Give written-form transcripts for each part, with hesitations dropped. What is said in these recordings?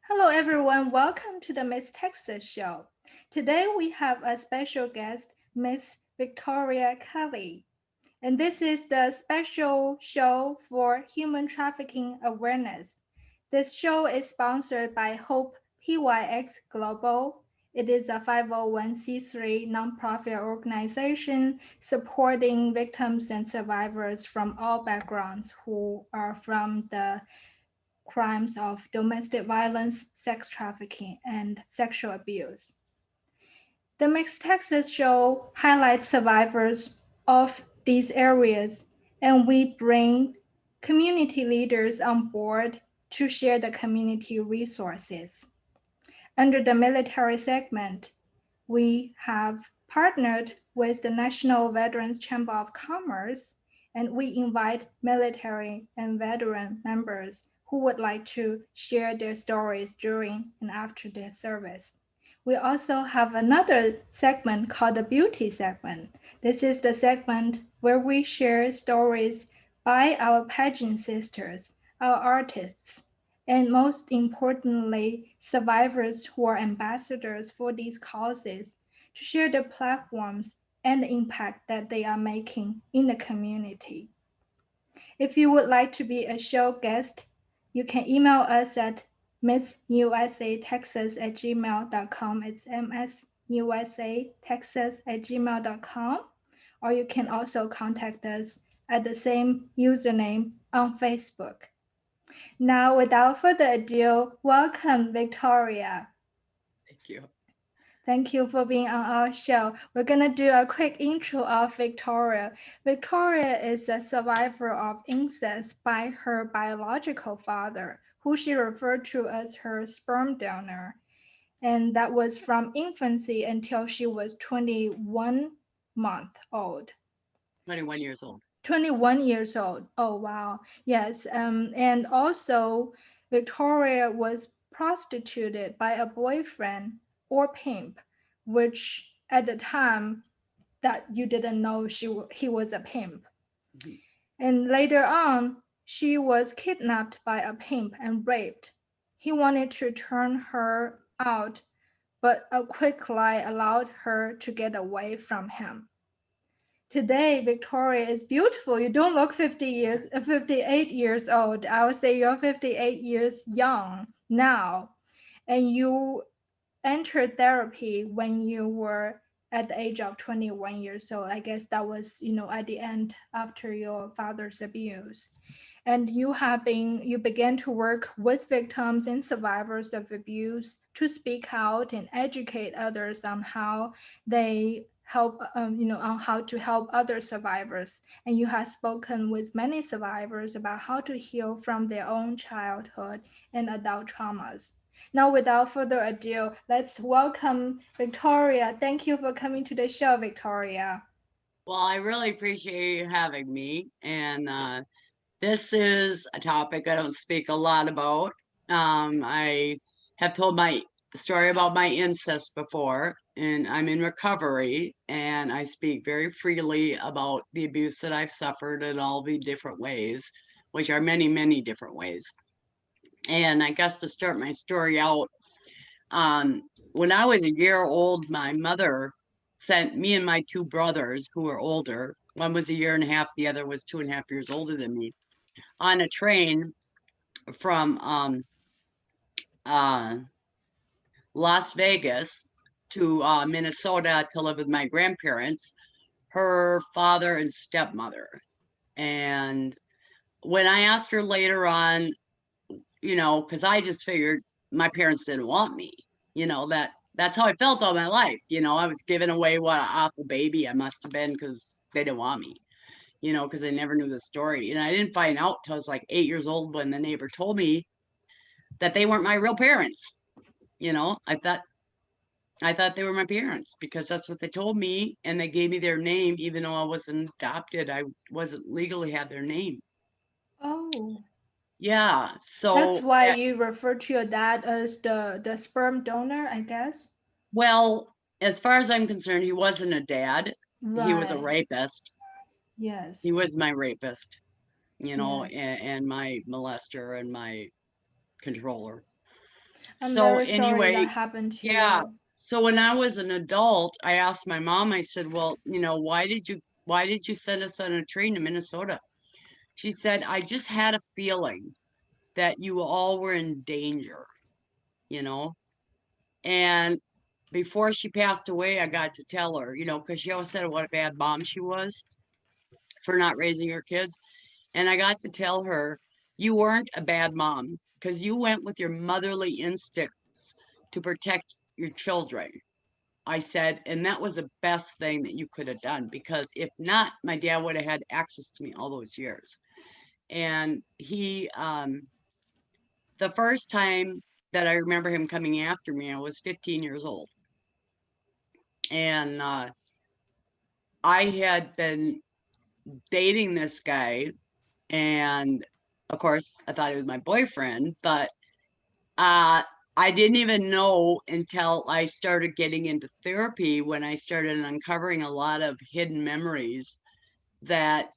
Hello, everyone. Welcome to the Miss Texas Show. Today we have a special guest, Miss Victoria Kelly. And this is the special show for human trafficking awareness. This show is sponsored by Hope PYX Global. It is a 501c3 nonprofit organization supporting victims and survivors from all backgrounds who are from the crimes of domestic violence, sex trafficking, and sexual abuse. The Mixed Texas Show highlights survivors of these areas, and we bring community leaders on board to share the community resources. Under the military segment, we have partnered with the National Veterans Chamber of Commerce, and we invite military and veteran members who would like to share their stories during and after their service. We also have another segment called the beauty segment. This is the segment where we share stories by our pageant sisters, our artists, and most importantly, survivors who are ambassadors for these causes to share the platforms and the impact that they are making in the community. If you would like to be a show guest, you can email us at missusatexas@gmail.com. It's msusatexas@gmail.com. Or you can also contact us at the same username on Facebook. Now, without further ado, welcome, Victoria. Thank you. Thank you for being on our show. We're going to do a quick intro of Victoria. Victoria is a survivor of incest by her biological father, who she referred to as her sperm donor. And that was from infancy until she was 21 month old. 21 years old. 21 years old. Oh, wow. Yes. And also, Victoria was prostituted by a boyfriend or pimp, which at the time that you didn't know he was a pimp. Mhm. And later on, she was kidnapped by a pimp and raped. He wanted to turn her out, but a quick lie allowed her to get away from him. Today, Victoria is beautiful. You don't look 58 years old. I would say you're 58 years young now. And you entered therapy when you were at the age of 21 years old. I guess that was, at the end after your father's abuse. And you began to work with victims and survivors of abuse to speak out and educate others on how they help, on how to help other survivors. And you have spoken with many survivors about how to heal from their own childhood and adult traumas. Now, without further ado, let's welcome Victoria. Thank you for coming to the show, Victoria. Well, I really appreciate you having me. And this is a topic I don't speak a lot about. I have told my story about my incest before, and I'm in recovery, and I speak very freely about the abuse that I've suffered in all the different ways, which are many, many different ways. And I guess to start my story out, Um, when I was a year old, my mother sent me and my two brothers, who were older, one was a year and a half, the other was 2.5 years older than me, on a train from uh, Las Vegas to Minnesota to live with my grandparents, her father and stepmother. And when I asked her later on, because I just figured my parents didn't want me, that's how I felt all my life. I was giving away what an awful baby I must have been because they didn't want me, because I never knew the story. And I didn't find out till I was like 8 years old when the neighbor told me that they weren't my real parents. I thought they were my parents because that's what they told me, and they gave me their name even though I wasn't adopted. I wasn't legally had their name. Oh, Yeah. that's So, why you refer to your dad as the sperm donor, I guess. well, as far as I'm concerned, he wasn't a dad. He was a Right. rapist. He Yes. was my rapist, Yes. and my molester and my controller. I'm So very sorry that anyway, happened to yeah. you. So when I was an adult, I asked my mom, I said, well, why did you send us on a train to Minnesota? She said, I just had a feeling that you all were in danger, you know? And before she passed away, I got to tell her, because she always said what a bad mom she was for not raising her kids. And I got to tell her, you weren't a bad mom because you went with your motherly instincts to protect your children. I said, and that was the best thing that you could have done because if not, my dad would have had access to me all those years. And the first time that I remember him coming after me, I was 15 years old. And I had been dating this guy. And of course, I thought he was my boyfriend, but uh, I didn't even know until I started getting into therapy when I started uncovering a lot of hidden memories that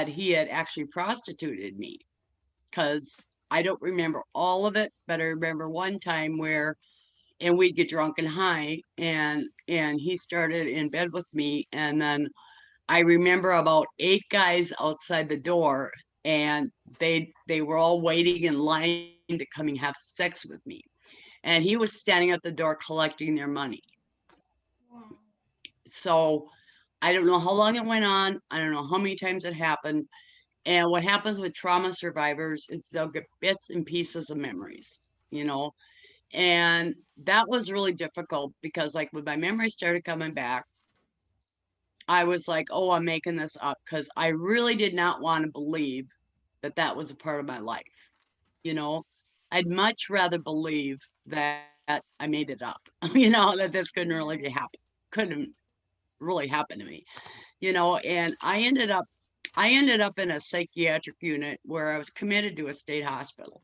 he had actually prostituted me because I don't remember all of it, but I remember one time where and we'd get drunk and high and he started in bed with me and then I remember about 8 guys outside the door and they were all waiting in line to come and have sex with me. And he was standing at the door collecting their money. Wow. So I don't know how long it went on. I don't know how many times it happened. And what happens with trauma survivors is they'll get bits and pieces of memories, you know. And that was really difficult because, like, when my memories started coming back, I was like, oh, I'm making this up because I really did not want to believe that that was a part of my life. You know, I'd much rather believe that I made it up, that this couldn't really be happen, couldn't really happen to me, and I ended up in a psychiatric unit where I was committed to a state hospital.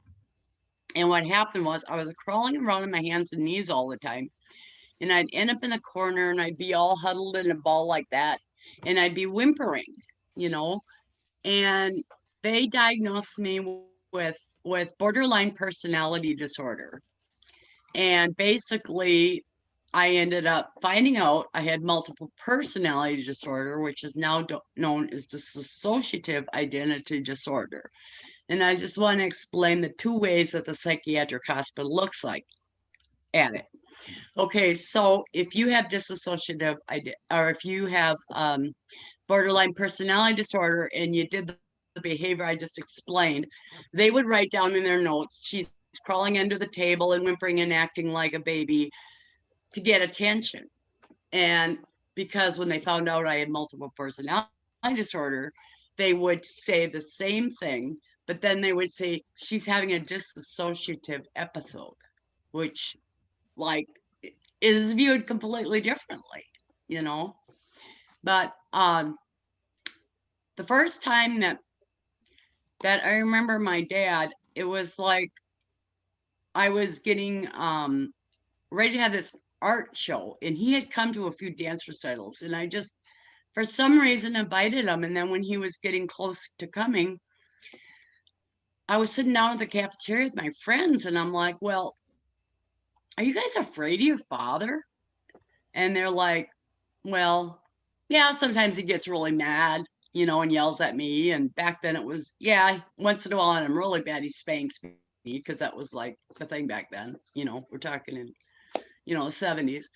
And what happened was I was crawling around on my hands and knees all the time. And I'd end up in a corner and I'd be all huddled in a ball like that. And I'd be whimpering, you know. And they diagnosed me with borderline personality disorder. And basically, I ended up finding out I had multiple personality disorder, which is now known as dissociative identity disorder. And I just want to explain the two ways that the psychiatric hospital looks like at it. Okay, so if you have dissociative or if you have borderline personality disorder and you did the behavior I just explained, they would write down in their notes, she's crawling under the table and whimpering and acting like a baby to get attention. And because when they found out I had multiple personality disorder, they would say the same thing, but then they would say she's having a dissociative episode, which like is viewed completely differently, you know. But the first time that I remember my dad, it was like I was getting ready to have this art show, and he had come to a few dance recitals, and I just for some reason invited him. And then when he was getting close to coming, I was sitting down at the cafeteria with my friends, and I'm like, "Well, are you guys afraid of your father?" And they're like, "Well, yeah, sometimes he gets really mad, and yells at me. And back then it was, yeah, once in a while, and I'm really bad, he spanks me because that was like the thing back then. We're talking in, the 70s.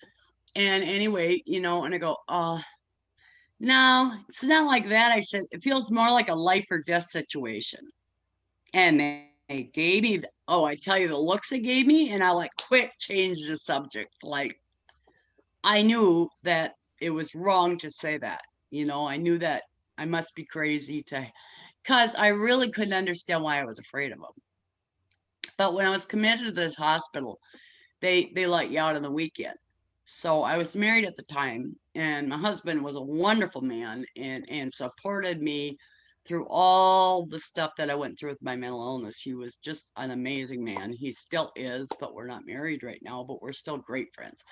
And anyway, and I go, no, it's not like that. I said, it feels more like a life or death situation. And they gave me, oh, I tell you, the looks they gave me, and I like quick changed the subject. Like, I knew that it was wrong to say that. I knew that I must be crazy because I really couldn't understand why I was afraid of them. But when I was committed to this hospital, they let you out on the weekend. So I was married at the time, and my husband was a wonderful man and supported me through all the stuff that I went through with my mental illness. He was just an amazing man. He still is, but we're not married right now, but we're still great friends.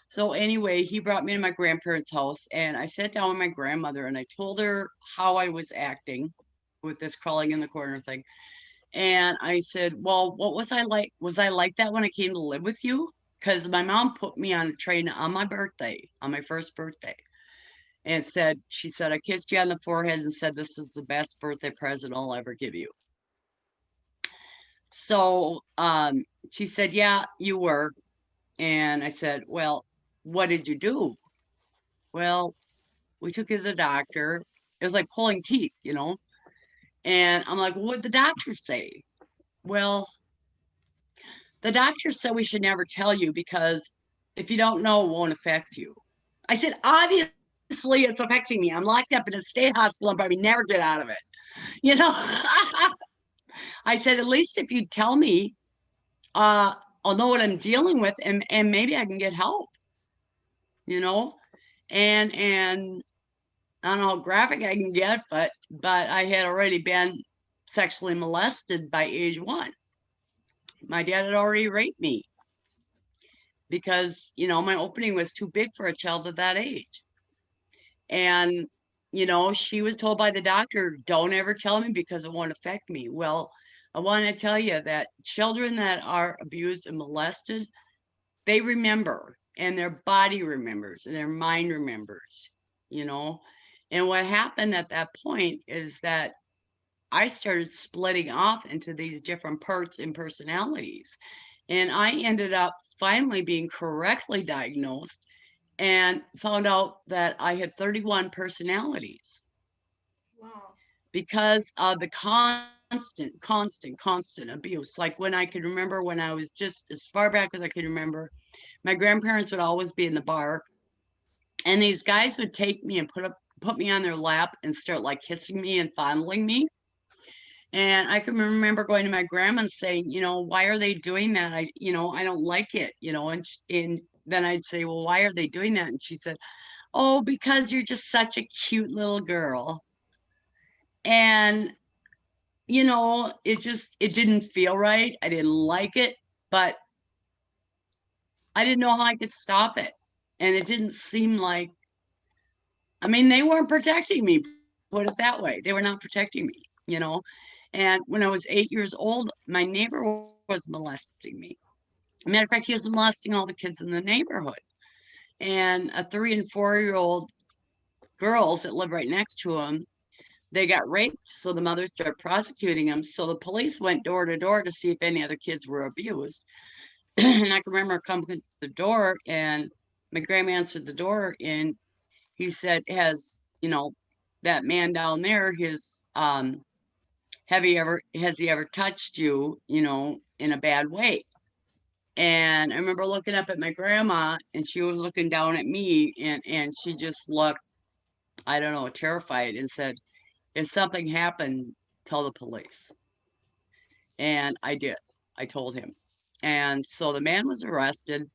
So anyway, he brought me to my grandparents' house, and I sat down with my grandmother and I told her how I was acting with this crawling in the corner thing. And I said, well, what was I like? Was I like that when I came to live with you? Because my mom put me on a train on my birthday, on my first birthday, and she said, I kissed you on the forehead and said, this is the best birthday present I'll ever give you. So she said, yeah, you were. And I said, well, what did you do? Well, we took you to the doctor. It was like pulling teeth, you know? And I'm like, well, what'd the doctor say? Well, the doctor said we should never tell you because if you don't know, it won't affect you. I said, obviously it's affecting me. I'm locked up in a state hospital and probably never get out of it. You know, I said, at least if you tell me, uh, I'll know what I'm dealing with and maybe I can get help, you know? And I don't know how graphic I can get, but I had already been sexually molested by age 1. My dad had already raped me because, my opening was too big for a child at that age. And, she was told by the doctor, don't ever tell me because it won't affect me. Well, I want to tell you that children that are abused and molested, they remember and their body remembers and their mind remembers, you know. And what happened at that point is that I started splitting off into these different parts and personalities. And I ended up finally being correctly diagnosed and found out that I had 31 personalities Wow. because of the constant abuse. Like when I could remember when I was just as far back as I could remember, my grandparents would always be in the bar, and these guys would take me and put me on their lap and start like kissing me and fondling me. And I can remember going to my grandma and saying, why are they doing that? I don't like it, and then I'd say, well, why are they doing that? And she said, oh, because you're just such a cute little girl. And, it didn't feel right. I didn't like it, but I didn't know how I could stop it. And it didn't seem like, I mean, they weren't protecting me, put it that way. They were not protecting me, And when I was 8 years old, my neighbor was molesting me. Matter of fact, he was molesting all the kids in the neighborhood. And a 3 and 4-year-old girls that lived right next to him, they got raped. So the mother started prosecuting them. So the police went door to door to see if any other kids were abused. And I can remember coming to the door, and my grandma answered the door, and he said, that man down there, has he ever touched you, in a bad way? And I remember looking up at my grandma, and she was looking down at me, and she just looked, I don't know, terrified, and said, if something happened, tell the police. And I did. I told him. And so the man was arrested,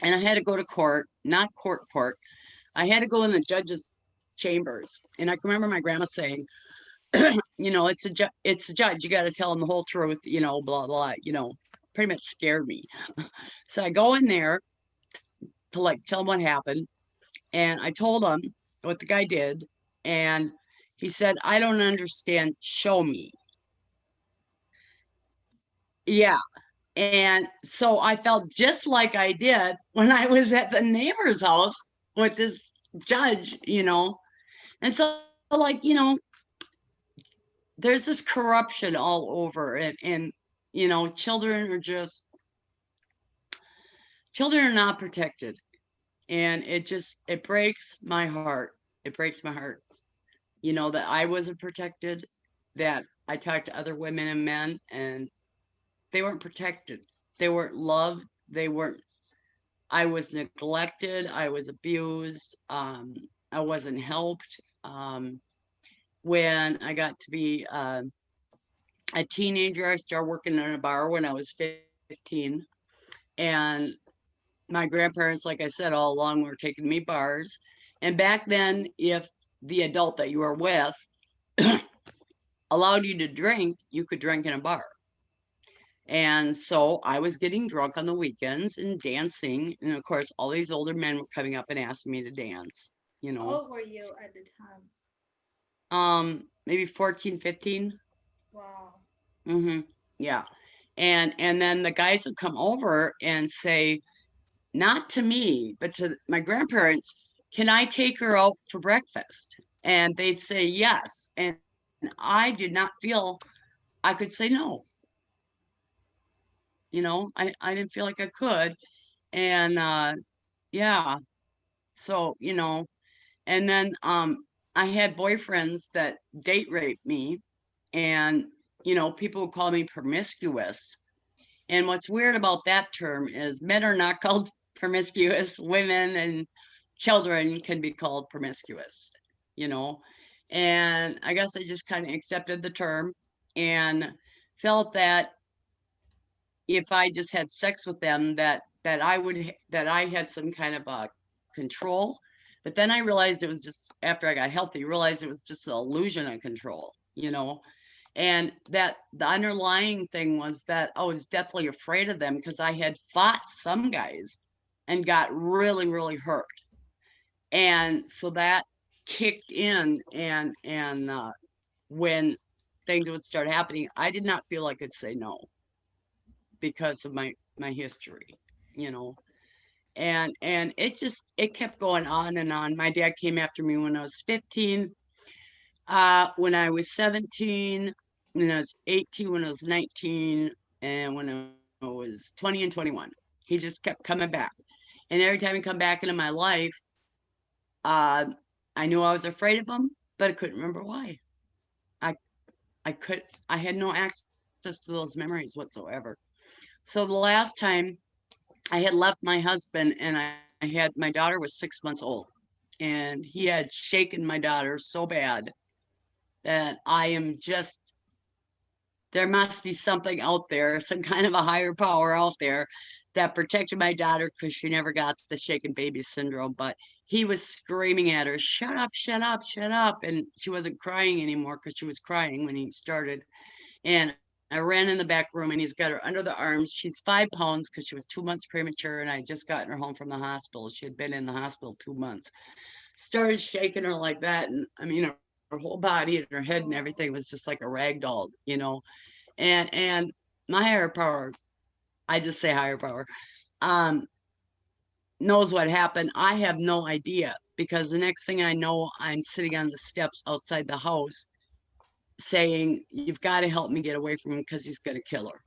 and I had to go to court, not court. I had to go in the judge's chambers. And I can remember my grandma saying, it's a judge. You got to tell him the whole truth, blah, blah, pretty much scared me. So I go in there to like tell him what happened. And I told him what the guy did. And he said, I don't understand. Show me. Yeah. And so I felt just like I did when I was at the neighbor's house with this judge. And so, like, there's this corruption all over, and children are not protected. And it breaks my heart. It breaks my heart, that I wasn't protected, that I talked to other women and men, and they weren't protected. They weren't loved. They weren't I was neglected. I was abused. I wasn't helped. When I got to be a teenager, I started working in a bar when I was 15. And my grandparents, like I said, all along were taking me bars. And back then, if the adult that you were with allowed you to drink, you could drink in a bar. And so I was getting drunk on the weekends and dancing. And of course, all these older men were coming up and asking me to dance, you How know, old were you at the time? maybe 14, 15. Wow. Mm-hmm. Yeah. And then the guys would come over and say, not to me, but to my grandparents, can I take her out for breakfast? And they'd say yes. And I did not feel I could say no. I didn't feel like I could. And yeah, so, and then I had boyfriends that date raped me, and people would call me promiscuous. And what's weird about that term is men are not called promiscuous, women and children can be called promiscuous, you know. And I guess I just kind of accepted the term and felt that if I just had sex with them, that I had some kind of a control. But then I realized it was just after I got healthy, realized it was just an illusion of control. And that the underlying thing was that I was deathly afraid of them because I had fought some guys and got really, really hurt. And so that kicked in, and when things would start happening, I did not feel I could say no because of my history, you know. And it kept going on and on. My dad came after me when I was 15, when I was 17, when I was 18, when I was 19, and when I was 20 and 21. He just kept coming back. And every time he come back into my life, uh, I knew I was afraid of him, but I couldn't remember why. I I had no access to those memories whatsoever. So the last time I had left my husband, and I had my daughter was 6 months old, and he had shaken my daughter so bad that I am just there must be something out there, some kind of a higher power out there that protected my daughter because she never got the shaken baby syndrome. But he was screaming at her, shut up, shut up, shut up. And she wasn't crying anymore because she was crying when he started. And I ran in the back room, and he's got her under the arms. She's 5 pounds because she was 2 months premature, and I had just gotten her home from the hospital. She had been in the hospital 2 months. Started shaking her like that. And I mean, her whole body and her head and everything was just like a rag doll. And my higher power, I just say higher power, um, knows what happened. I have no idea because the next thing I know, I'm sitting on the steps outside the house saying, you've got to help me get away from him because he's going to kill her.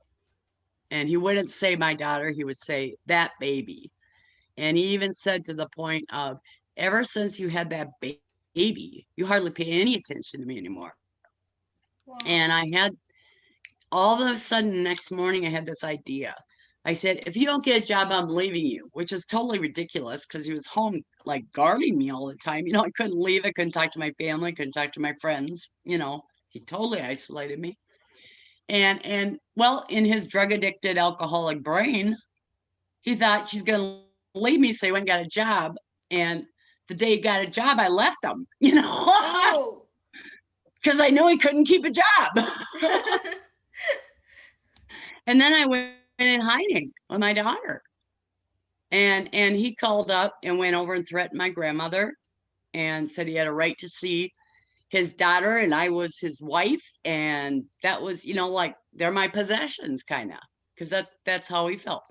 And he wouldn't say my daughter, he would say that baby. And he even said to the point of, ever since you had that baby, you hardly pay any attention to me anymore. And I Wow. had all of a sudden next morning, I had this idea. I said, if you don't get a job, I'm leaving you, which is totally ridiculous because he was home like guarding me all the time. I couldn't leave. I couldn't talk to my family, couldn't talk to my friends. He totally isolated me. And well, in his drug addicted alcoholic brain, he thought she's gonna leave me, so he went and got a job. And the day he got a job, I left him, Oh. because I knew he couldn't keep a job. And then I went in hiding with my daughter. And he called up and went over and threatened my grandmother and said he had a right to see his daughter and I was his wife. And that was, like they're my possessions kind of, because that's how he felt.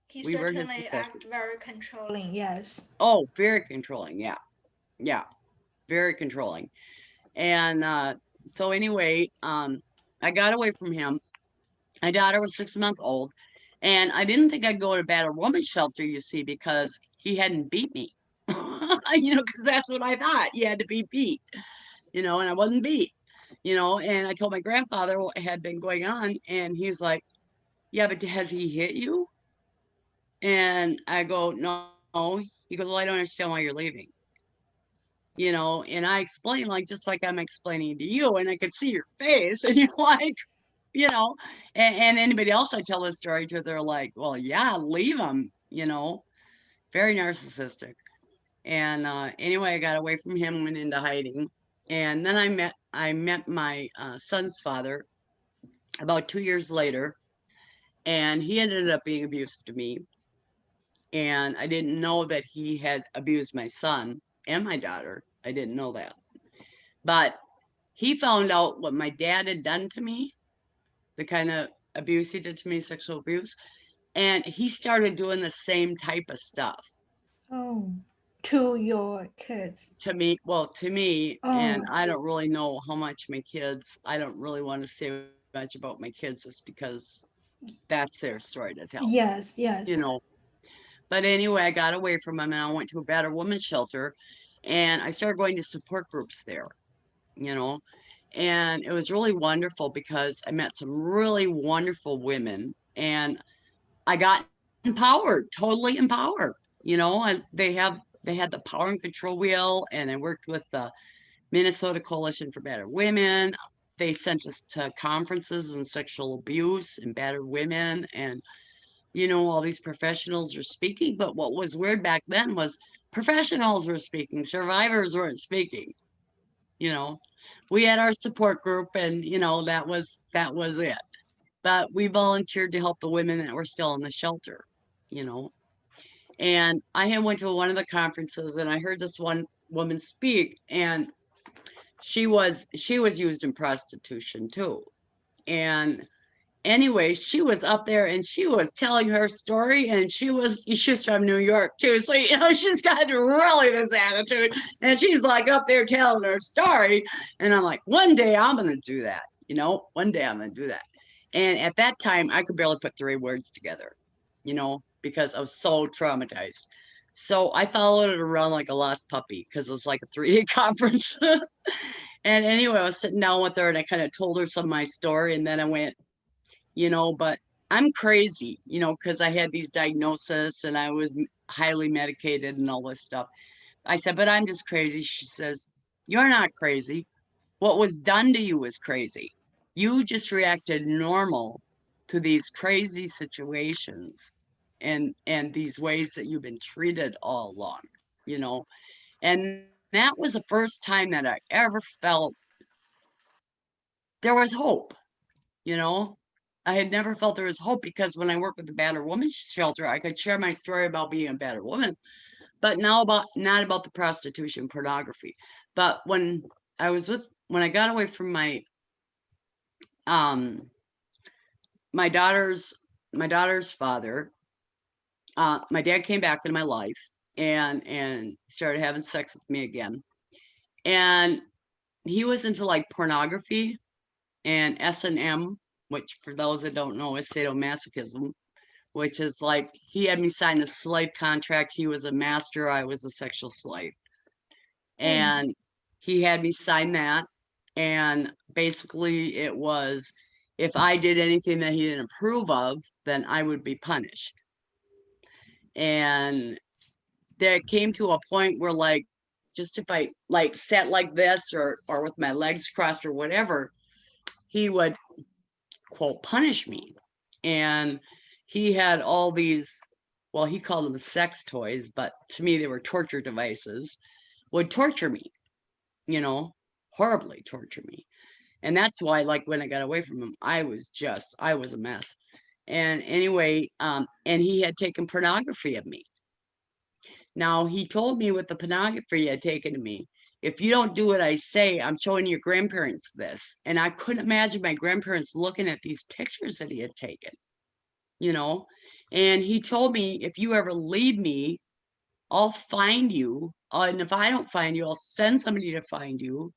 He We were his certainly act possessions. very controlling, yes. Oh, very controlling. Yeah. Yeah. Very controlling. And so anyway, I got away from him. My daughter was 6 months old, and I didn't think I'd go to battered woman shelter, you see, because he hadn't beat me. Because that's what I thought. You had to be beat, and I wasn't beat. And I told my grandfather what had been going on, and he's like, yeah, but has he hit you? And I go, no. He goes, well, I don't understand why you're leaving. And I explained, like, just like I'm explaining to you, and I could see your face, and you're like, you know, and anybody else I tell this story to, they're like, well, yeah, leave him. Very narcissistic. And anyway, I got away from him, went into hiding. And then I met my son's father about 2 years later, and he ended up being abusive to me. And I didn't know that he had abused my son and my daughter. I didn't know that. But he found out what my dad had done to me, the kind of abuse he did to me, sexual abuse. And he started doing the same type of stuff Oh, to your kids. to me. Well, to me, and Oh, I don't really know how much my kids, I don't really want to say much about my kids just because that's their story to tell, yes, you yes. know. But anyway, I got away from him and I went to a battered women's shelter and I started going to support groups there, you know. And it was really wonderful because I met some really wonderful women and I got empowered, totally empowered. You know, they had the power and control wheel and I worked with the Minnesota Coalition for Battered Women. They sent us to conferences on sexual abuse and battered women and all these professionals were speaking, but what was weird back then was professionals were speaking, survivors weren't speaking, you know. We had our support group and that was it. But we volunteered to help the women that were still in the shelter, you know. And I had went to one of the conferences and I heard this one woman speak and she was used in prostitution too. And anyway, she was up there and she was telling her story, and she's from New York too. So, she's got really this attitude, and she's like up there telling her story. And I'm like, one day I'm going to do that, one day I'm going to do that. And at that time, I could barely put three words together, because I was so traumatized. So I followed it around like a lost puppy because it was like a 3-day conference. And anyway, I was sitting down with her and I kind of told her some of my story. And then I went, but I'm crazy, because I had these diagnoses and I was highly medicated and all this stuff. I said, but I'm just crazy. She says, you're not crazy. What was done to you was crazy. You just reacted normal to these crazy situations and these ways that you've been treated all along, you know. And that was the first time that I ever felt there was hope, you know. I had never felt there was hope because when I worked with the battered women's shelter, I could share my story about being a battered woman, but now about not about the prostitution pornography. But when I got away from um my daughter's father, my dad came back into my life and started having sex with me again. And he was into like pornography and S&M, which for those that don't know is sadomasochism, which is like he had me sign a slave contract. He was a master, I was a sexual slave. Oh, And he had me sign that. And basically, it was if I did anything that he didn't approve of, then I would be punished. And there came to a point where, like, just if I like sat like this or with my legs crossed or whatever, he would quote punish me. And he had all these, well, he called them sex toys, but to me they were torture devices, would torture me, you know, horribly torture me. And that's why, like, when I got away from him, I was a mess. And anyway, and he had taken pornography of me. Now, he told me with the pornography he had taken of me, if you don't do what I say, I'm showing your grandparents this. And I couldn't imagine my grandparents looking at these pictures that he had taken, you know. And he told me, if you ever leave me, I'll find you. And if I don't find you, I'll send somebody to find you.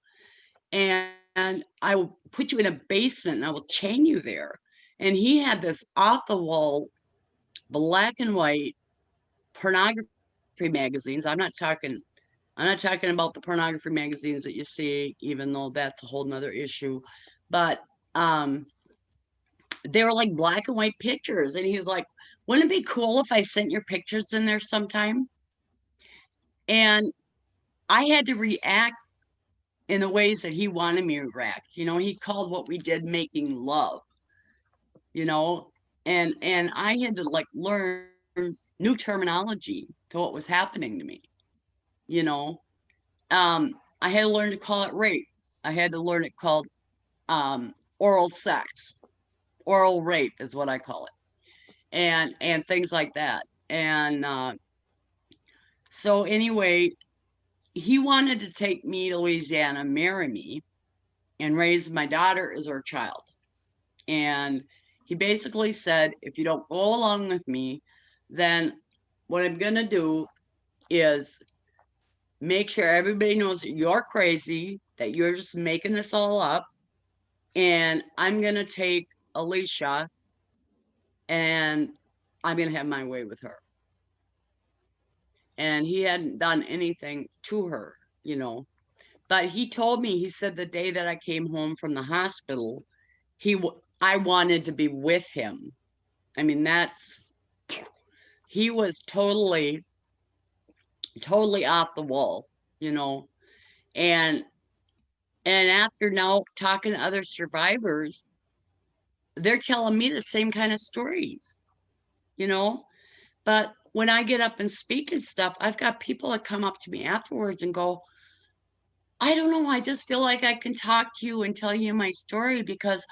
And I will put you in a basement and I will chain you there. And he had this off the wall, black and white pornography magazines. I'm not talking about the pornography magazines that you see, even though that's a whole nother issue. But um, they were like black and white pictures. And he's like, wouldn't it be cool if I sent your pictures in there sometime? And I had to react in the ways that he wanted me to react. He called what we did making love, you know, and I had to like learn new terminology to what was happening to me, you know. I had to learn to call it rape. I had to learn it called oral sex. Oral rape is what I call it, and things like that. And so anyway, he wanted to take me to Louisiana, marry me, and raise my daughter as our child. And he basically said, if you don't go along with me, then what I'm going to do is make sure everybody knows that you're crazy, that you're just making this all up. And I'm going to take Alicia and I'm going to have my way with her. And he hadn't done anything to her, you know. But he told me, he said the day that I came home from the hospital, I wanted to be with him. I mean, he was totally off the wall, you know. And and after now talking to other survivors, they're telling me the same kind of stories, you know. But when I get up and speak and stuff, I've got people that come up to me afterwards and go, I don't know, I just feel like I can talk to you and tell you my story because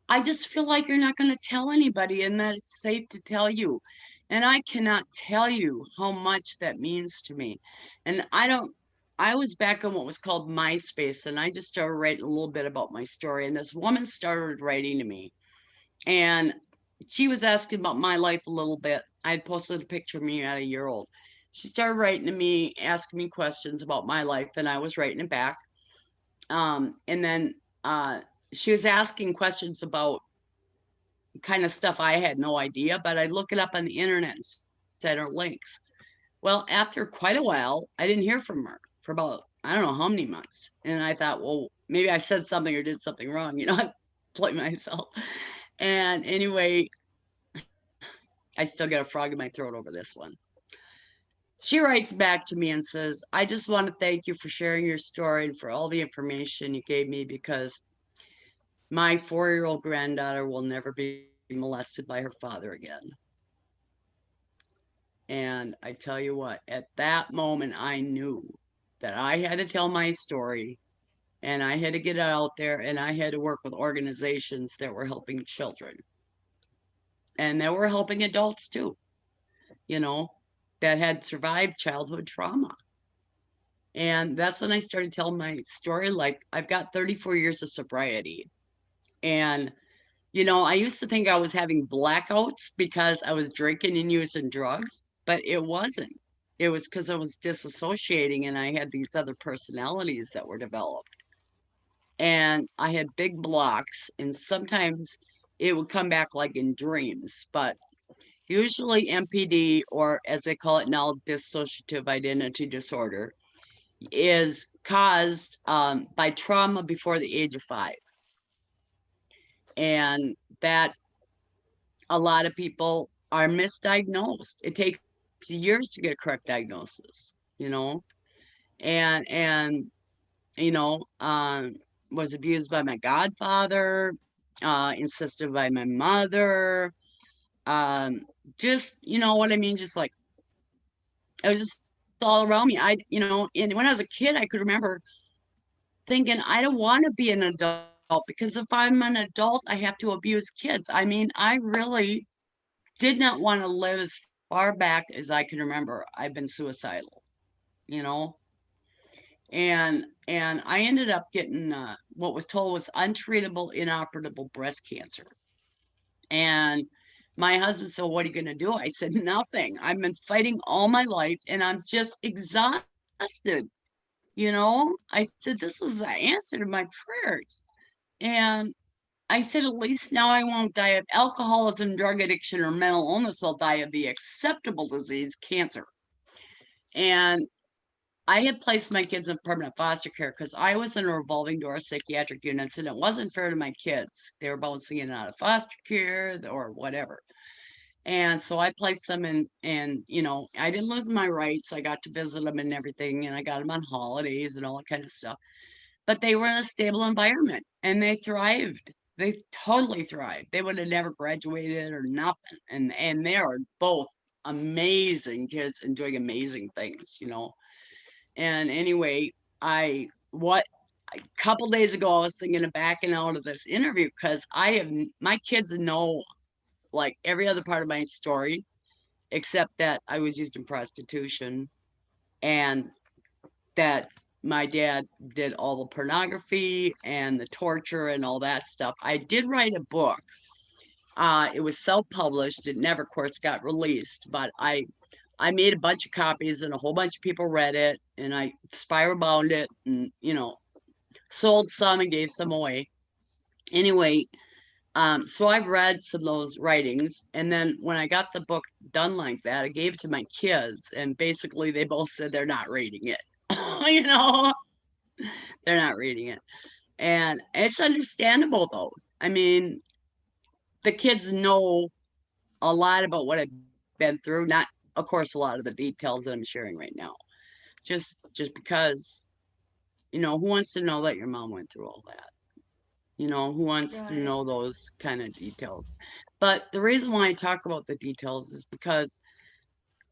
I just feel like you're not going to tell anybody and that it's safe to tell you. And I cannot tell you how much that means to me. And I was back on what was called MySpace and I just started writing a little bit about my story. And this woman started writing to me and she was asking about my life a little bit. I had posted a picture of me at a year old. She started writing to me, asking me questions about my life, and I was writing it back. And then she was asking questions about kind of stuff I had no idea, but I look it up on the internet and send her links. Well, after quite a while, I didn't hear from her for about, I don't know how many months. And I thought, well, maybe I said something or did something wrong. You know, I blame myself. And anyway, I still got a frog in my throat over this one. She writes back to me and says, I just want to thank you for sharing your story and for all the information you gave me because my 4-year-old granddaughter will never be molested by her father again. And I tell you what, at that moment, I knew that I had to tell my story and I had to get it out there and I had to work with organizations that were helping children and that were helping adults too, you know, that had survived childhood trauma. And that's when I started telling my story. Like, I've got 34 years of sobriety. And, you know, I used to think I was having blackouts because I was drinking and using drugs, but it wasn't. It was because I was disassociating and I had these other personalities that were developed. And I had big blocks, and sometimes it would come back like in dreams, but usually MPD, or as they call it now, dissociative identity disorder, is caused by trauma before the age of 5. And that a lot of people are misdiagnosed. It takes years to get a correct diagnosis, you know, and you know, was abused by my godfather, insisted by my mother, um, just you know what I mean, just like it was just all around me. And when I was a kid, I could remember thinking, I don't want to be an adult because if I'm an adult, I have to abuse kids. I mean, I really did not want to live as far back as I can remember. I've been suicidal, you know, and I ended up getting what was told was untreatable, inoperable breast cancer. And my husband said, "What are you going to do?" I said, "Nothing. I've been fighting all my life, and I'm just exhausted." You know, I said, "This is the answer to my prayers." And I said, at least now I won't die of alcoholism, drug addiction, or mental illness. I'll die of the acceptable disease, cancer. And I had placed my kids in permanent foster care because I was in a revolving door of psychiatric units and it wasn't fair to my kids. They were bouncing in and out of foster care or whatever. And so I placed them in, and you know, I didn't lose my rights. I got to visit them and everything, and I got them on holidays and all that kind of stuff. But they were in a stable environment and they thrived. They totally thrived. They would have never graduated or nothing. And they are both amazing kids and doing amazing things, you know. And anyway, I what a couple days ago I was thinking of backing out of this interview because my kids know like every other part of my story except that I was used in prostitution and that my dad did all the pornography and the torture and all that stuff. I did write a book. It was self-published. It never, of course, got released, but I made a bunch of copies and a whole bunch of people read it, and I spiral bound it and, sold some and gave some away. Anyway, so I've read some of those writings, and then when I got the book done like that, I gave it to my kids, and basically they both said they're not reading it. you know, they're not reading it. And it's understandable though. I mean, the kids know a lot about what I've been through, not of course a lot of the details that I'm sharing right now. Just because, who wants to know that your mom went through all that? Who wants to Right. know those kind of details? But the reason why I talk about the details is because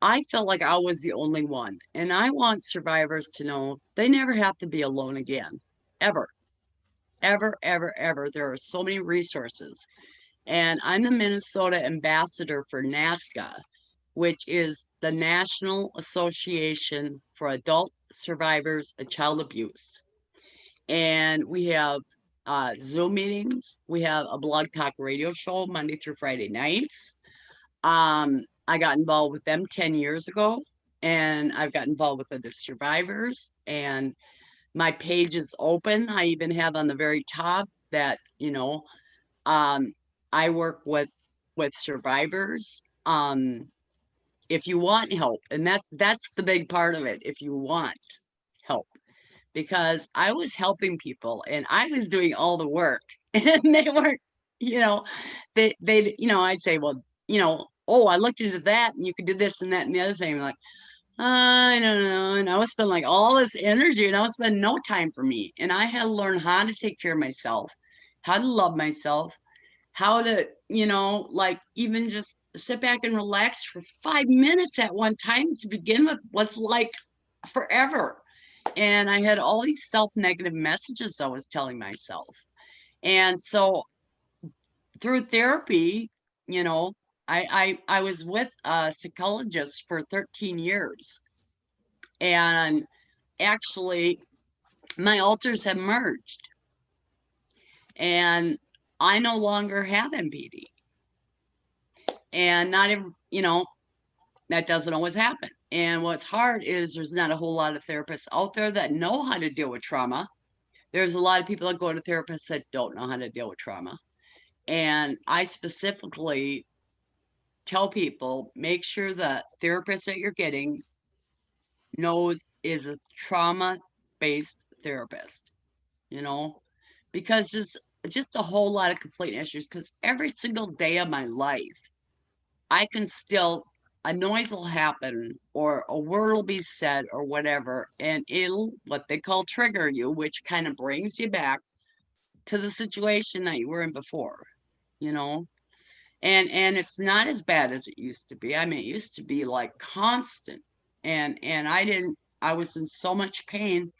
I felt like I was the only one. And I want survivors to know they never have to be alone again. Ever, ever, ever, ever. There are so many resources. And I'm the Minnesota ambassador for NASCA, which is the National Association for Adult Survivors of Child Abuse. And we have Zoom meetings. We have a blog talk radio show Monday through Friday nights. I got involved with them 10 years ago, and I've got involved with other survivors. And my page is open. I even have on the very top that, um, I work with survivors. If you want help, and that's the big part of it. If you want help, because I was helping people and I was doing all the work and they weren't, you know, I'd say, well, oh, I looked into that and you could do this and that and the other thing. Like, I don't know. And I would spend like all this energy and I would spend no time for me. And I had to learn how to take care of myself, how to love myself, how to, like even just sit back and relax for 5 minutes at one time to begin with was like forever. And I had all these self-negative messages I was telling myself. And so through therapy, you know, I was with a psychologist for 13 years. And actually my alters have merged and I no longer have MPD. And not every, that doesn't always happen. And what's hard is there's not a whole lot of therapists out there that know how to deal with trauma. There's a lot of people that go to therapists that don't know how to deal with trauma. And I specifically tell people make sure the therapist that you're getting knows is a trauma based therapist, you know, because there's just a whole lot of complaint issues. Because every single day of my life, I can still, a noise will happen or a word will be said or whatever, and it'll what they call trigger you, which kind of brings you back to the situation that you were in before, you know? And it's not as bad as it used to be. I mean, it used to be like constant. And I was in so much pain.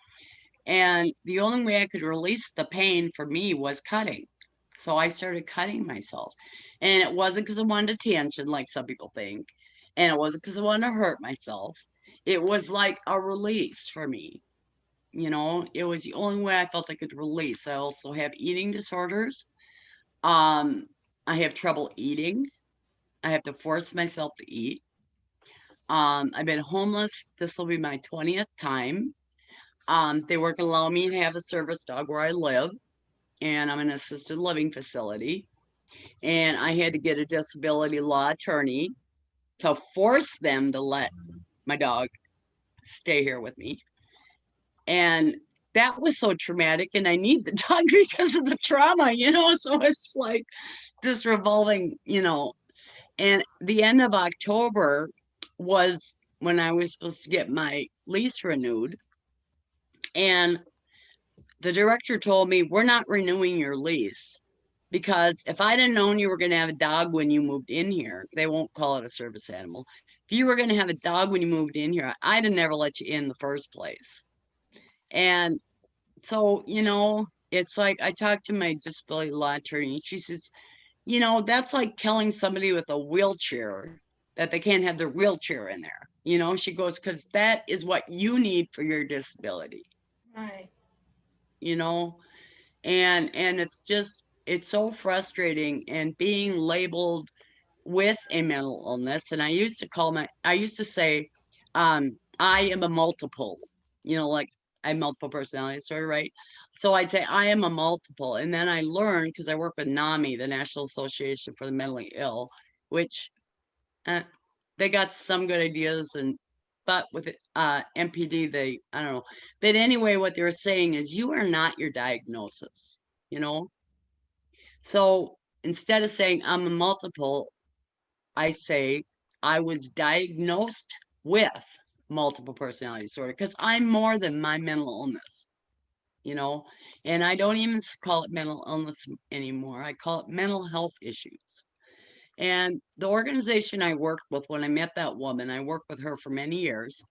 And the only way I could release the pain for me was cutting. So I started cutting myself. And it wasn't because I wanted attention, like some people think. And it wasn't because I wanted to hurt myself. It was like a release for me. It was the only way I felt I could release. I also have eating disorders. Um, I have trouble eating. I have to force myself to eat. I've been homeless. This will be my 20th time. They weren't allow me to have a service dog where I live, and I'm in an assisted living facility. And I had to get a disability law attorney to force them to let my dog stay here with me. And that was so traumatic. And I need the dog because of the trauma. So it's like this revolving, and the end of October was when I was supposed to get my lease renewed. And the director told me, we're not renewing your lease because if I'd have known you were going to have a dog when you moved in here, they won't call it a service animal. If you were going to have a dog when you moved in here, I'd have never let you in the first place. And so, it's like I talked to my disability law attorney, and she says, that's like telling somebody with a wheelchair that they can't have their wheelchair in there. She goes, because that is what you need for your disability. Right. you know? And it's so frustrating and being labeled with a mental illness. And I used to say, I am a multiple, like I have multiple personality disorder, right? So I'd say I am a multiple. And then I learned because I work with NAMI, the National Association for the Mentally Ill, which uh, they got some good ideas but with MPD, I don't know. But anyway, what they were saying is you are not your diagnosis, you know? So instead of saying I'm a multiple, I say I was diagnosed with multiple personality disorder because I'm more than my mental illness, you know? And I don't even call it mental illness anymore. I call it mental health issues. And the organization I worked with when I met that woman, I worked with her for many years.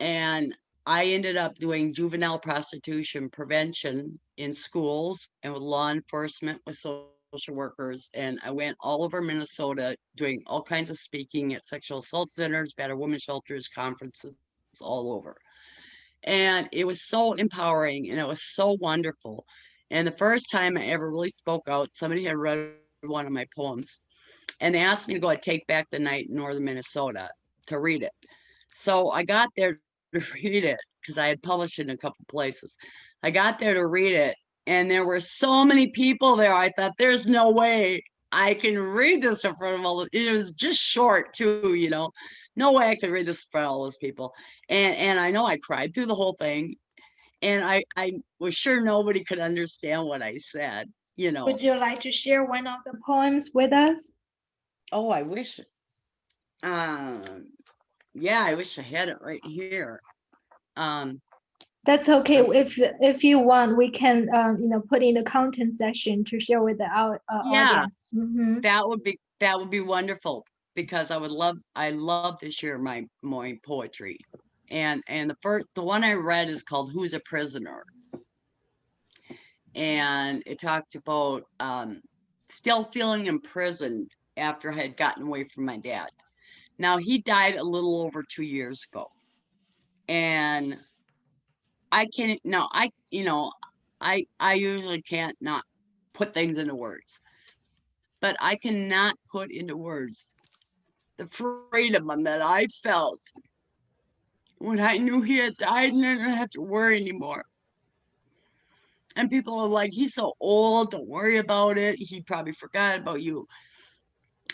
And I ended up doing juvenile prostitution prevention in schools and with law enforcement, with social workers. And I went all over Minnesota doing all kinds of speaking at sexual assault centers, battered women shelters, conferences all over. And it was so empowering and it was so wonderful. And the first time I ever really spoke out, somebody had read one of my poems and they asked me to go and take back the night in northern Minnesota to read it. So I got there to read it because I had published it in a couple places. I got there to read it, and there were so many people there. I thought, there's no way I can read this in front of all this. It was just short too. No way I could read this in front of all those people. And I know I cried through the whole thing, and I was sure nobody could understand what I said. Would you like to share one of the poems with us? Oh, I wish. Um, yeah, I wish I had it right here. Um, That's okay. let's see. If you want, we can put in the content section to share with the Yeah, audience. Mm-hmm. that would be wonderful because I love to share my poetry. And the one I read is called Who's a Prisoner? And it talked about still feeling imprisoned after I had gotten away from my dad. Now he died a little over 2 years ago. And I can no, I usually can't not put things into words, but I cannot put into words the freedom that I felt when I knew he had died and I didn't have to worry anymore. And people are like, he's so old, don't worry about it. He probably forgot about you.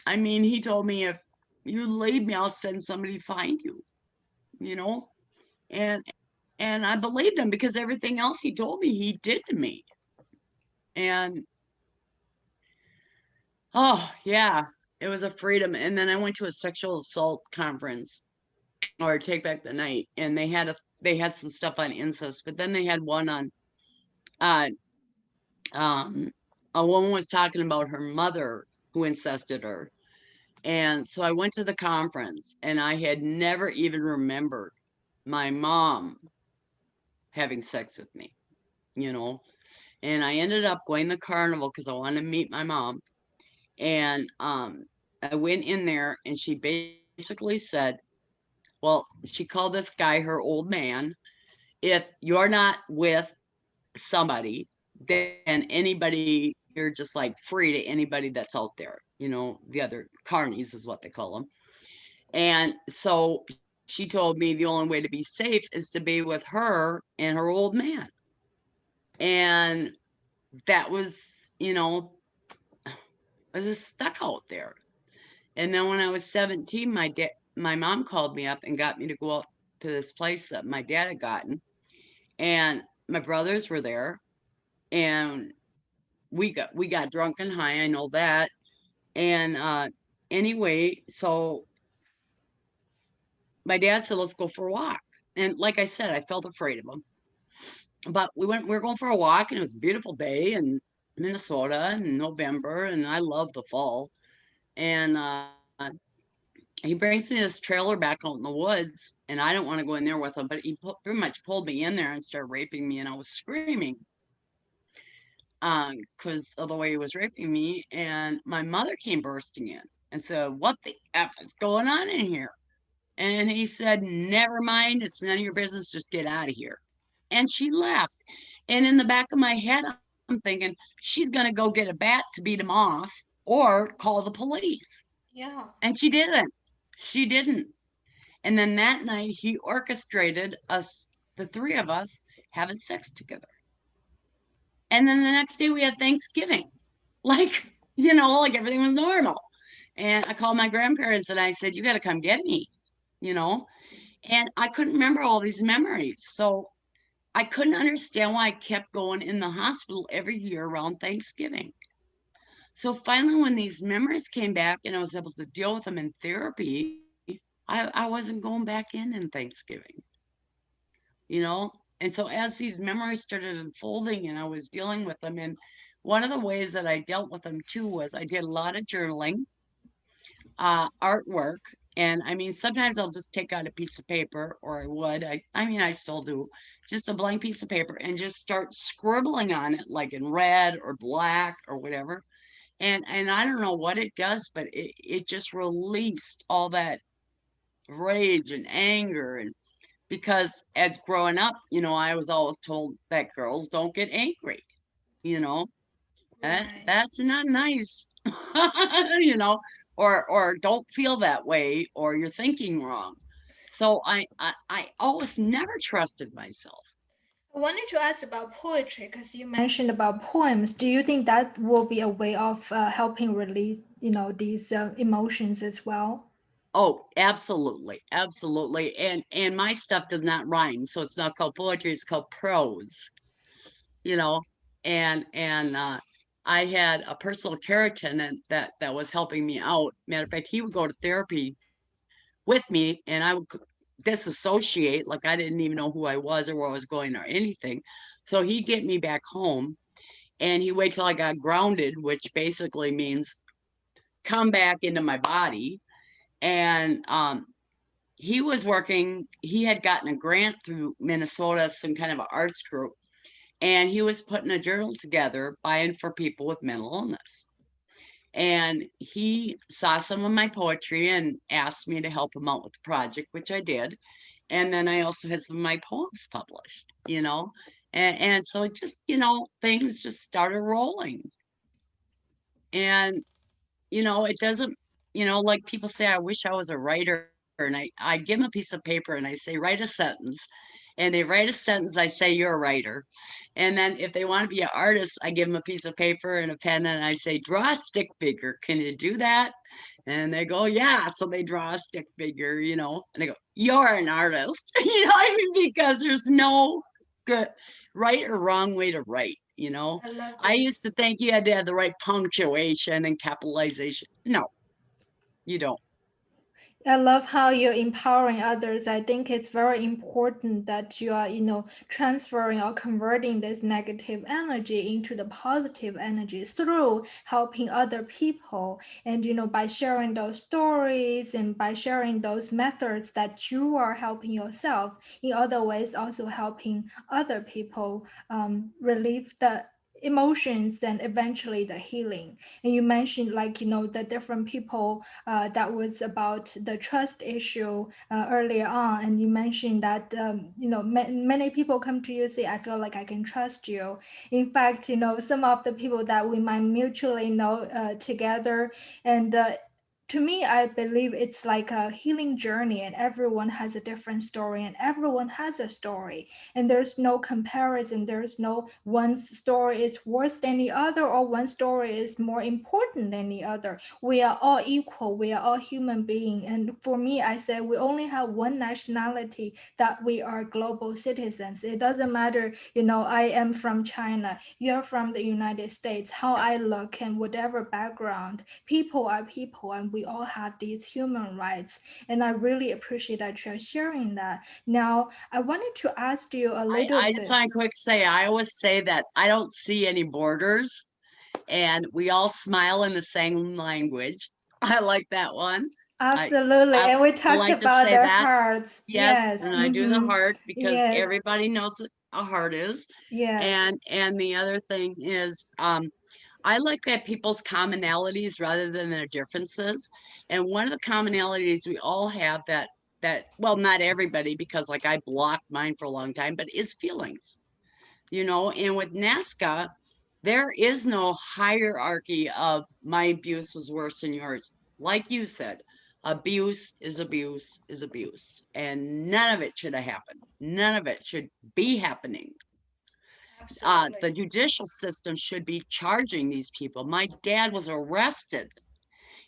I mean, he told me if you leave me, I'll send somebody to find you, you know? And I believed him because everything else he told me he did to me. And oh yeah, it was a freedom. And then I went to a sexual assault conference or take back the night, and they had some stuff on incest, but then they had one on uh um a woman was talking about her mother who incested her. And so I went to the conference and I had never even remembered my mom having sex with me, you know. And I ended up going to carnival because I wanted to meet my mom. And I went in there and she basically said, well, she called this guy her old man. If you're not with somebody, then anybody, you're just like free to anybody that's out there, the other carnies is what they call them. And so she told me the only way to be safe is to be with her and her old man. And that was, you know, I was just stuck out there. And then when I was 17, my mom called me up and got me to go out to this place that my dad had gotten. And my brothers were there. And we got drunk and high, I know that. And anyway, so my dad said, let's go for a walk. And like I said, I felt afraid of him. But we were going for a walk and it was a beautiful day in Minnesota in November. And I love the fall. And he brings me this trailer back out in the woods, and I don't want to go in there with him, but he pretty much pulled me in there and started raping me, and I was screaming because of the way he was raping me. And my mother came bursting in and said, "What the f is going on in here?" And he said, "Never mind, it's none of your business. Just get out of here." and she left. And in the back of my head, I'm thinking, she's going to go get a bat to beat him off or call the police. Yeah. And she didn't. She didn't. And then that night, he orchestrated us, the three of us, having sex together. And then the next day, we had Thanksgiving. Like, like everything was normal. And I called my grandparents and I said, "You got to come get me, you know? And I couldn't remember all these memories. So I couldn't understand why I kept going in the hospital every year around Thanksgiving. So finally, when these memories came back and I was able to deal with them in therapy, I wasn't going back in Thanksgiving, you know? And so as these memories started unfolding and I was dealing with them, and one of the ways that I dealt with them too was I did a lot of journaling, artwork. And I mean, sometimes I'll just take out a piece of paper, or I mean, I still do, just a blank piece of paper and just start scribbling on it, like in red or black or whatever. And I don't know what it does, but it just released all that rage and anger. And because as growing up, I was always told that girls don't get angry, you know, Right. that's not nice, you know, or don't feel that way, or you're thinking wrong. So I always never trusted myself. I wanted to ask about poetry because you mentioned about poems. Do you think that will be a way of helping release, these emotions as well? Oh, absolutely, absolutely. And my stuff does not rhyme, so it's not called poetry, it's called prose, you know. And I had a personal care attendant that was helping me out. Matter of fact, he would go to therapy with me, and I would disassociate, like I didn't even know who I was or where I was going or anything. So he'd get me back home, and he'd wait till I got grounded, which basically means come back into my body. And he was working, he had gotten a grant through Minnesota, some kind of an arts group, and he was putting a journal together buying for people with mental illness. And he saw some of my poetry and asked me to help him out with the project, which I did. And then I also had some of my poems published, and so it just, things just started rolling. And, it doesn't, like people say, I wish I was a writer. And I give them a piece of paper and I say, write a sentence. And they write a sentence, I say, you're a writer. And then if they want to be an artist, I give them a piece of paper and a pen and I say, draw a stick figure. Can you do that? And they go, yeah. So they draw a stick figure, and they go, you're an artist. You know what I mean? Because there's no good right or wrong way to write, I love I used this. to think you had to have the right punctuation and capitalization. No, you don't. I love how you're empowering others. I think it's very important that you are, transferring or converting this negative energy into the positive energy through helping other people. And, by sharing those stories and by sharing those methods that you are helping yourself, in other ways, also helping other people relieve the emotions and eventually the healing. And you mentioned, like, the different people that was about the trust issue earlier on, and you mentioned that many people come to you say, I feel like I can trust you. In fact, some of the people that we might mutually know together, and to me, I believe it's like a healing journey, and everyone has a different story, and everyone has a story, and there's no comparison. There's no one story is worse than the other, or one story is more important than the other. We are all equal. We are all human beings. And for me, I say we only have one nationality, that we are global citizens. It doesn't matter, I am from China, you're from the United States, how I look, and whatever background. People are people, and we all have these human rights. And I really appreciate that you're sharing that. Now, I wanted to ask you a little I just bit. want to quick say, I always say that I don't see any borders and we all smile in the same language. I like that one. I Absolutely. I And we like talked to about say their that. hearts. Yes, Yes. and I do the Mm-hmm. heart because Yes. everybody knows what a heart is. Yes. And the other thing is, I look at people's commonalities rather than their differences. And one of the commonalities we all have that well, not everybody, because like I blocked mine for a long time, but is feelings, and with NASCA, there is no hierarchy of my abuse was worse than yours. Like you said, abuse is abuse is abuse, and none of it should have happened. None of it should be happening. The Absolutely. judicial system should be charging these people. My dad was arrested.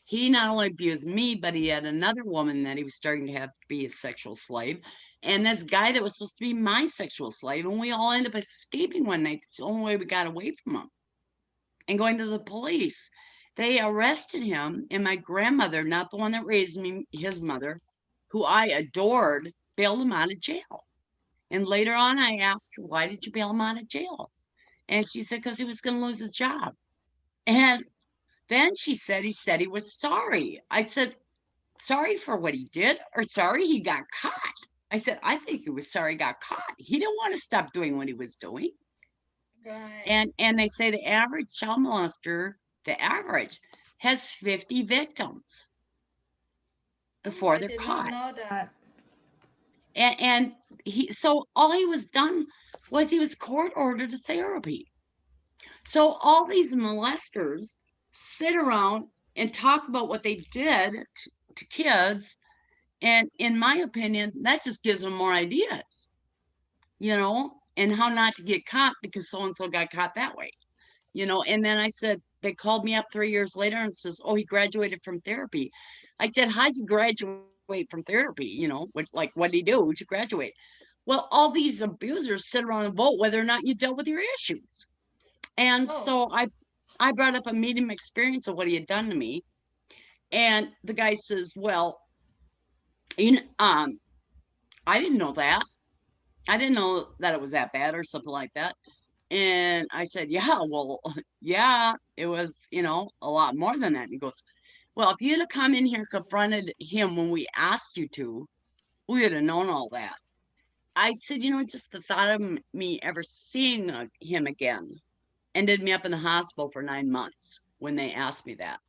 He not only abused me, but he had another woman that he was starting to have to be a sexual slave. And this guy that was supposed to be my sexual slave. And we all ended up escaping one night. It's the only way we got away from him and going to the police. They arrested him. And my grandmother, not the one that raised me, his mother, who I adored, bailed him out of jail. And later on, I asked her, why did you bail him out of jail? And she said, because he was going to lose his job. And then she said he was sorry. I said, sorry for what he did or sorry he got caught? I said, I think he was sorry he got caught. He didn't want to stop doing what he was doing. Right. And they say the average child molester, the average, has 50 victims Oh, before I they're did not caught. know that. And so all he was done was he was court ordered to therapy. So all these molesters sit around and talk about what they did to kids. And in my opinion, that just gives them more ideas, and how not to get caught because so and so got caught that way, And then I said, they called me up 3 years later and says, oh, he graduated from therapy. I said, how'd you graduate from therapy? What did he do to graduate? Well, all these abusers sit around and vote whether or not you dealt with your issues. And Oh, so I brought up a medium experience of what he had done to me. And the guy says, well, you know, um, I didn't know that. I didn't know that it was that bad or something like that. And I said, yeah, well, yeah, it was, a lot more than that. And he goes, well, if you'd have come in here and confronted him when we asked you to, we would have known all that. I said, just the thought of me ever seeing him again ended me up in the hospital for 9 months when they asked me that.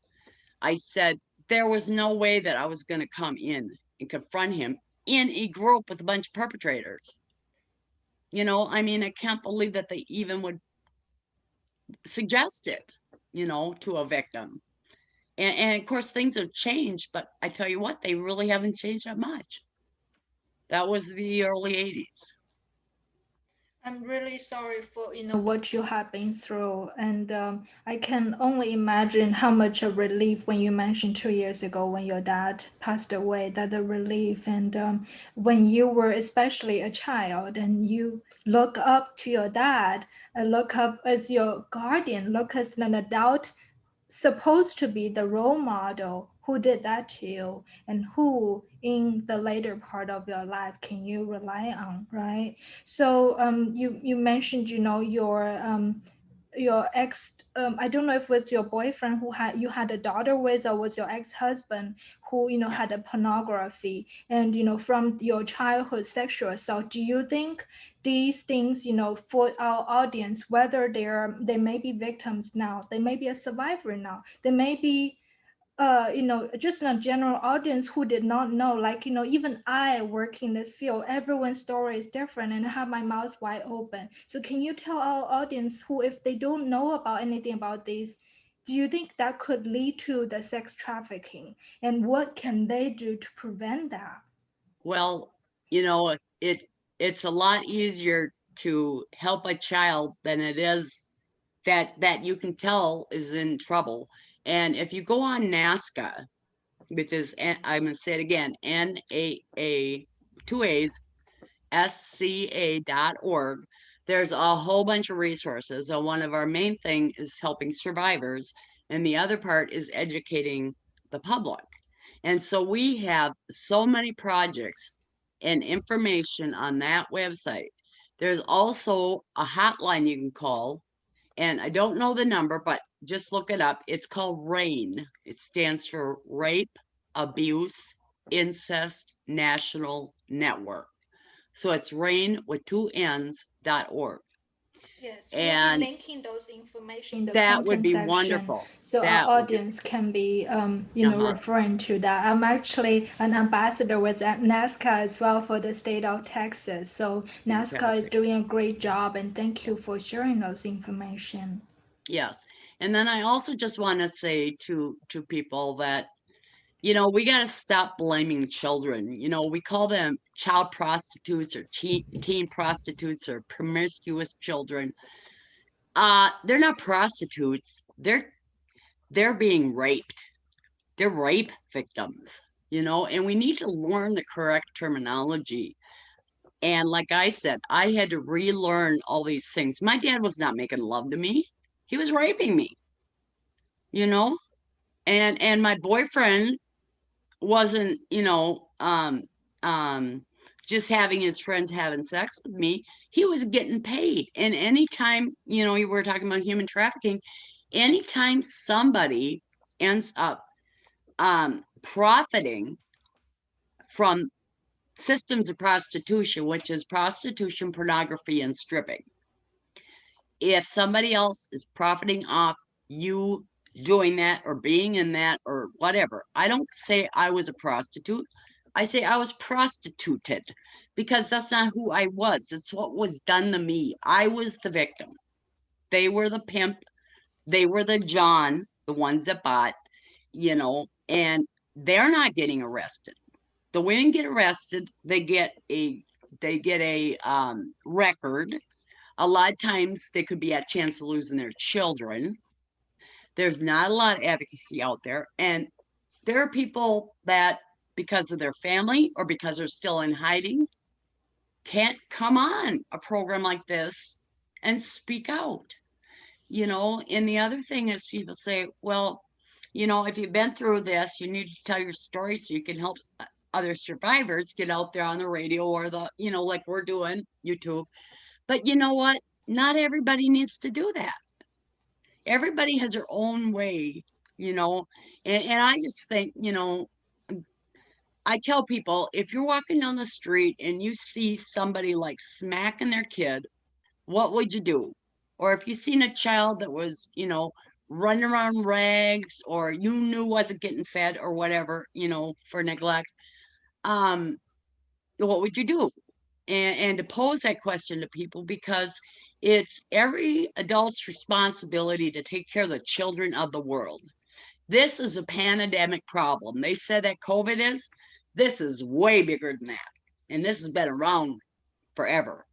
I said, there was no way that I was going to come in and confront him in a group with a bunch of perpetrators. I mean, I can't believe that they even would suggest it, to a victim. And of course, things have changed, but I tell you what, they really haven't changed that much. That was the early 80s. I'm really sorry for what you have been through, and I can only imagine how much a relief when you mentioned 2 years ago when your dad passed away. That the relief, and when you were especially a child and you look up to your dad, look up as your guardian, look as an adult supposed to be the role model who did that to you and who in the later part of your life can you rely on, right? So you mentioned your ex, I don't know if it was your boyfriend who had you had a daughter with, or was your ex-husband who Yeah. had a pornography, and from your childhood sexual assault. Do you think these things, for our audience, whether they may be victims now, they may be a survivor now, they may be just a general audience who did not know, like, even I work in this field, everyone's story is different, and I have my mouth wide open. So can you tell our audience who, if they don't know about anything about this, do you think that could lead to the sex trafficking, and what can they do to prevent that? Well, it's a lot easier to help a child than it is that you can tell is in trouble. And if you go on NASCA, which is, I'm going to say it again, NAA, two A's, SCA.org, there's a whole bunch of resources. So one of our main thing is helping survivors, and the other part is educating the public. And so we have so many projects and information on that website. There's also a hotline you can call, and I don't know the number, but just look it up. It's called RAIN. It stands for Rape, Abuse, Incest National Network. So it's rain with two N's.org. Yes, we'll be And linking those information in the that would content be section, wonderful. so our That would be, audience can be, uh-huh, referring to that. I'm actually an ambassador with NASCAR as well for the state of Texas. So NASCAR is fantastic. doing a great job, and thank Yeah. you for sharing those information. Yes. And then I also just want to say to people that, you know, we got to stop blaming children. You know, we call them child prostitutes or teen prostitutes or promiscuous children. They're not prostitutes. They're being raped. They're rape victims, you know, and we need to learn the correct terminology. And like I said, I had to relearn all these things. My dad was not making love to me. He was raping me, you know? And my boyfriend wasn't, just having his friends having sex with me. He was getting paid. And anytime, you know, you were talking about human trafficking, anytime somebody ends up profiting from systems of prostitution, which is prostitution, pornography, and stripping. If somebody else is profiting off you doing that or being in that or whatever, I don't say I was a prostitute. I say I was prostituted because that's not who I was. It's what was done to me. I was the victim. They were the pimp. They were the John, the ones that bought, and they're not getting arrested. The women get arrested. They get a record. A lot of times they could be at chance of losing their children. There's not a lot of advocacy out there. And there are people that, because of their family or because they're still in hiding, can't come on a program like this and speak out. And the other thing is people say, well, if you've been through this, you need to tell your story so you can help other survivors get out there on the radio or like we're doing, YouTube. But you know what? Not everybody needs to do that. Everybody has their own way, you know. And I just think, I tell people if you're walking down the street and you see somebody like smacking their kid, what would you do? Or if you seen a child that was, running around rags or you knew wasn't getting fed or whatever, for neglect, um, what would you do? And to pose that question to people because it's every adult's responsibility to take care of the children of the world. This is a pandemic problem. They said that COVID is. This is way bigger than that. And this has been around forever.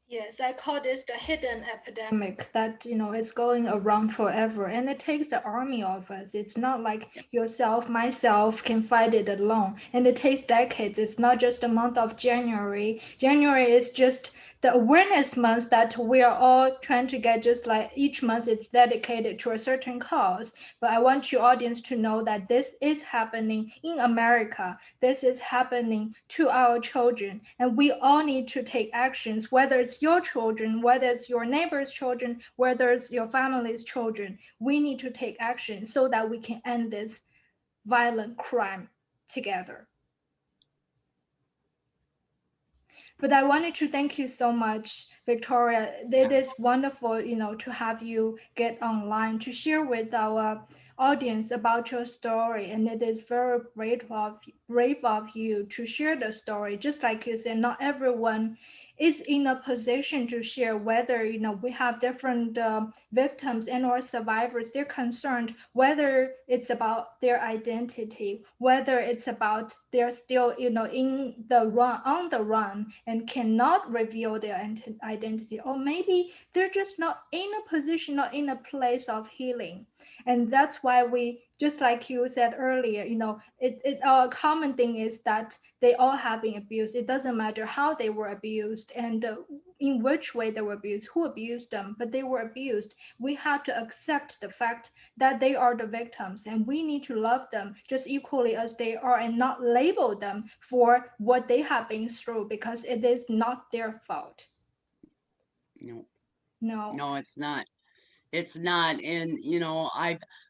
Yes, I call this the hidden epidemic that, is going around forever. And it takes the army of us. It's not like yourself, myself can fight it alone. And it takes decades. It's not just the month of January. January is just the awareness month that we are all trying to get, just like each month it's dedicated to a certain cause. But I want your audience to know that this is happening in America. This is happening to our children, and we all need to take actions, whether it's your children, whether it's your neighbor's children, whether it's your family's children. We need to take action so that we can end this violent crime together. But I wanted to thank you so much, Victoria. It Yeah. is wonderful, to have you get online to share with our audience about your story. And it is very brave of you to share the story. Just like you said, not everyone is in a position to share, whether we have different victims and or survivors. They're concerned whether it's about their identity, whether it's about they're still in the run, on the run, and cannot reveal their identity, or maybe they're just not in a position, not in a place of healing. And that's why we, just like you said earlier, it a common thing is that they all have been abused. It doesn't matter how they were abused and in which way they were abused, who abused them, but they were abused. We have to accept the fact that they are the victims, and we need to love them just equally as they are, and not label them for what they have been through, because it is not their fault. No, No. no, it's not. It's not. And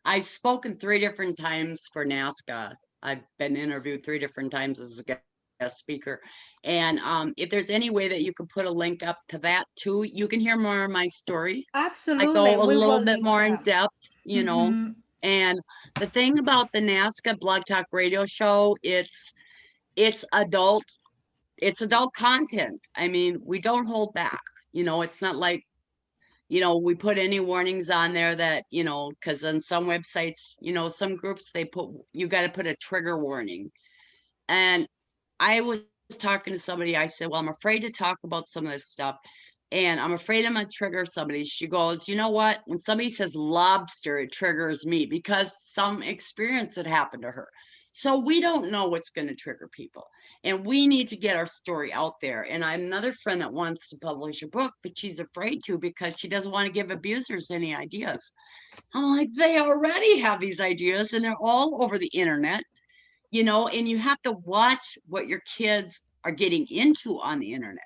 I've spoken 3 different times for NASCA. I've been interviewed 3 different times as a guest. guest speaker. And if there's any way that you could put a link up to that too, you can hear more of my story. I Absolutely, go a we will little bit link more in them. depth, Mm-hmm. and the thing about the NASCA Blog Talk Radio Show, it's adult, it's adult content. I mean, we don't hold back. It's not like, we put any warnings on there that, because on some websites, some groups, they put, you got to put a trigger warning. And I was talking to somebody, I said, well, I'm afraid to talk about some of this stuff. And I'm afraid I'm going to trigger somebody. She goes, you know what? When somebody says lobster, it triggers me because some experience had happened to her. So we don't know what's going to trigger people. And we need to get our story out there. And I have another friend that wants to publish a book, but she's afraid to because she doesn't want to give abusers any ideas. I'm like, they already have these ideas and they're all over the internet, and you have to watch what your kids are getting into on the internet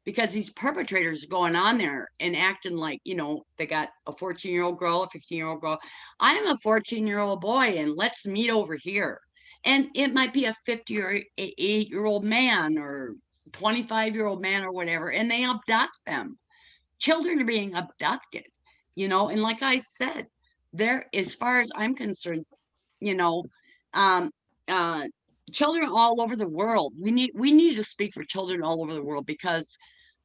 because these perpetrators going on there and acting like, they got a 14-year-old girl, a 15-year-old girl. I'm a 14-year-old boy and let's meet over here. And it might be a 50 or 8-year-old man or 25-year-old man or whatever, and they abduct them. Children are being abducted, and like I said, there, as far as I'm concerned, you know, um, uh, children all over the world. We need to speak for children all over the world because,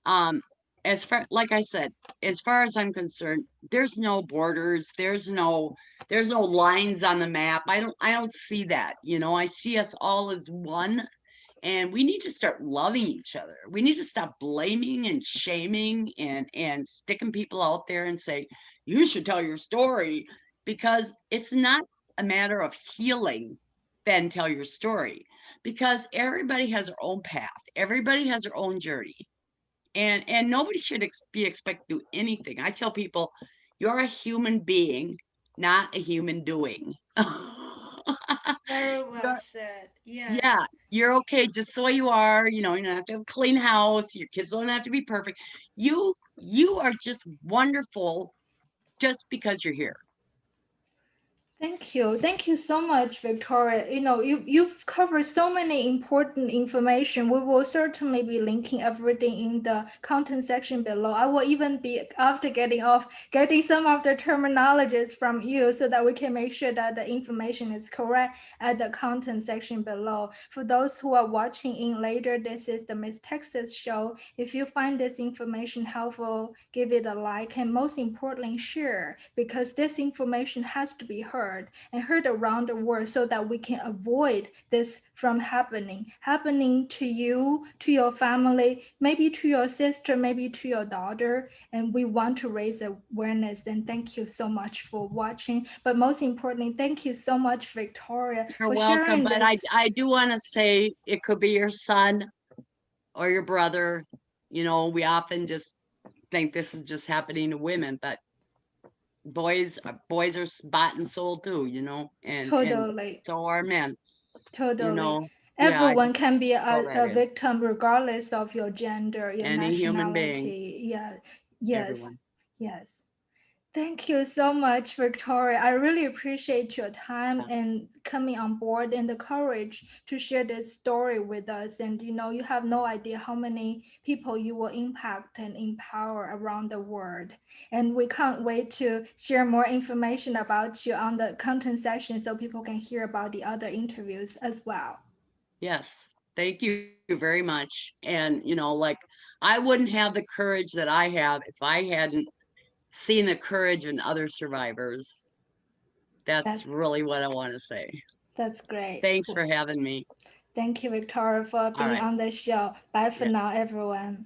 um, as far like I said, as far as I'm concerned, there's no borders. There's no lines on the map. I don't see that. I see us all as one, and we need to start loving each other. We need to stop blaming and shaming and sticking people out there and say you should tell your story, because it's not a matter of healing. Then tell your story, because everybody has their own path, everybody has their own journey, and nobody should be expected to do anything. I tell people, you're a human being, not a human doing. Very well You're said. Yeah, Yes. you're okay just the way you are. You don't have to have a clean house. Your kids don't have to be perfect. You are just wonderful just because you're here. Thank you. Thank you so much, Victoria. You've covered so many important information. We will certainly be linking everything in the content section below. I will even be, after getting off, getting some of the terminologies from you so that we can make sure that the information is correct at the content section below. For those who are watching in later, this is the Miss Texas show. If you find this information helpful, give it a like, and most importantly, share, because this information has to be heard and heard around the world so that we can avoid this from happening to you, to your family, maybe to your sister, maybe to your daughter. And we want to raise awareness. And thank you so much for watching. But most importantly, thank you so much, Victoria, You're for welcome, sharing but I this. I do want to say it could be your son or your brother. We often just think this is just happening to women, but boys are bought and sold too, and Totally. so are men. you Totally. know. Yeah, I Everyone just can be throw that a in. victim regardless of your gender, your Any human being, nationality. Yeah. Yes. everyone. Yes. Thank you so much, Victoria. I really appreciate your time Yeah. and coming on board and the courage to share this story with us. And you have no idea how many people you will impact and empower around the world. And we can't wait to share more information about you on the content section so people can hear about the other interviews as well. Yes. Thank you very much. And, like, I wouldn't have the courage that I have if I hadn't seen the courage in other survivors. That That's really what I want to say. that's great. Thanks for having me. Thank you, Victoria, for All being right. on the show. Bye for Yeah. now, everyone.